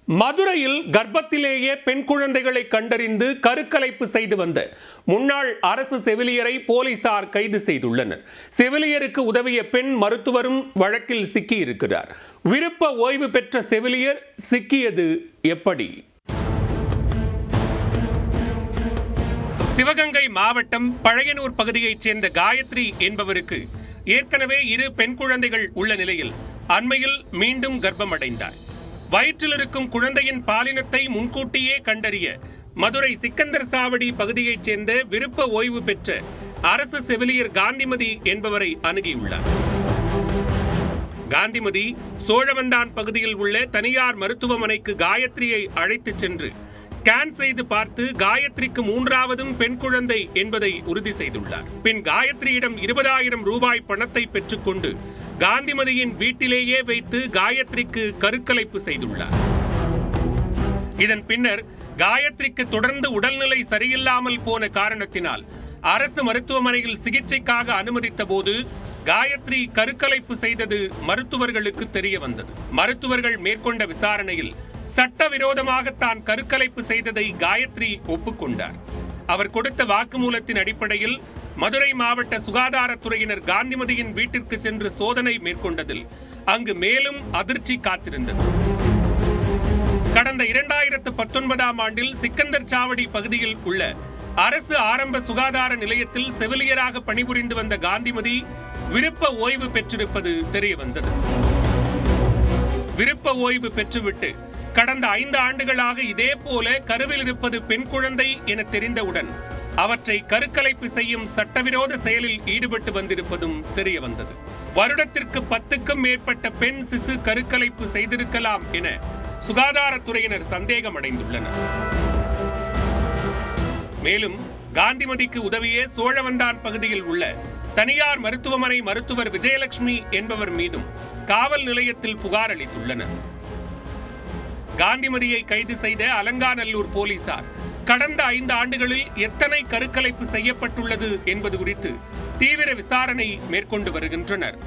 மதுரையில் கர்ப்பத்திலேயே பெண் குழந்தைகளை கண்டறிந்து கருக்கலைப்பு செய்து வந்த முன்னாள் அரசு செவிலியரை போலீசார் கைது செய்துள்ளனர். செவிலியருக்கு உதவிய பெண் மருத்துவரும் வழக்கில் சிக்கியிருக்கிறார். விருப்ப ஓய்வு பெற்ற செவிலியர் சிக்கியது எப்படி? சிவகங்கை மாவட்டம் பழையனூர் பகுதியைச் சேர்ந்த காயத்ரி என்பவருக்கு ஏற்கனவே 2 பெண் குழந்தைகள் உள்ள நிலையில் அண்மையில் மீண்டும் கர்ப்பமடைந்தார். வயிற்றில் இருக்கும் குழந்தையின் பாலினத்தை முன்கூட்டியே கண்டறிய மதுரை சிக்கந்தர் சாவடி பகுதியைச் சேர்ந்த விருப்ப ஓய்வு பெற்ற அரசு செவிலியர் காந்திமதி என்பவரை அணுகியுள்ளார். காந்திமதி சோழவந்தான் பகுதியில் உள்ள தனியார் மருத்துவமனைக்கு காயத்ரியை அழைத்துச் சென்று ஸ்கேன் செய்து பார்த்து காயத்ரிக்கு 3வது பெண் குழந்தை என்பதை உறுதி செய்துள்ளார். பின் காயத்ரியிடம் 20,000 ரூபாய் பணத்தை பெற்றுக்கொண்டு காந்திமதியின் வீட்டிலேயே வைத்து காயத்ரிக்கு கருக்கலைப்பு செய்துள்ளார். இதன் பின்னர் காயத்ரிக்கு தொடர்ந்து உடல்நிலை சரியில்லாமல் போன காரணத்தினால் அரசு மருத்துவமனையில் சிகிச்சைக்காக அனுமதித்த போது காயத்ரி கருக்கலைப்பு செய்தது மருத்துவர்களுக்கு தெரிய வந்தது. மருத்துவர்கள் மேற்கொண்ட விசாரணையில் சட்டவிரோதமாக தான் கருக்கலைப்பு செய்ததை காயத்ரி ஒப்புக்கொண்டார். அவர் கொடுத்த வாக்குமூலத்தின் அடிப்படையில் மதுரை மாவட்ட சுகாதாரத்துறையினர் காந்திமதியின் வீட்டிற்கு சென்று சோதனை மேற்கொண்டதில் அங்கு மேலும் அதிர்ச்சி காத்திருந்தது. கடந்த 2019ஆம் ஆண்டில் சிக்கந்தர் சாவடி பகுதியில் உள்ள அரசு ஆரம்ப சுகாதார நிலையத்தில் செவிலியராக பணிபுரிந்து வந்த காந்திமதி விருப்ப ஓய்வு பெற்றிருப்பது தெரிய வந்தது. விருப்ப ஓய்வு பெற்றுவிட்டு கடந்த 5 ஆண்டுகளாக இதே போல கருவில் இருப்பது பெண் குழந்தை என தெரிந்தவுடன் அவற்றை கருக்கலைப்பு செய்யும் சட்டவிரோத செயலில் ஈடுபட்டு வந்திருப்பதும் தெரிய வந்தது. வருடத்திற்கு 10க்கும் மேற்பட்ட பெண் சிசு கருக்கலைப்பு செய்திருக்கலாம் என சுகாதாரத்துறையினர் சந்தேகம் அடைந்துள்ளனர். மேலும் காந்திமதிக்கு உதவிய சோழவந்தான் பகுதியில் உள்ள தனியார் மருத்துவமனை மருத்துவர் விஜயலட்சுமி என்பவர் மீதும் காவல் நிலையத்தில் புகார் அளித்துள்ளனர். காந்திமதியை கைது செய்த அலங்காநல்லூர் போலீசார் கடந்த 5 ஆண்டுகளில் எத்தனை கருக்கலைப்பு செய்யப்பட்டுள்ளது என்பது குறித்து தீவிர விசாரணை மேற்கொண்டு வருகின்றனர்.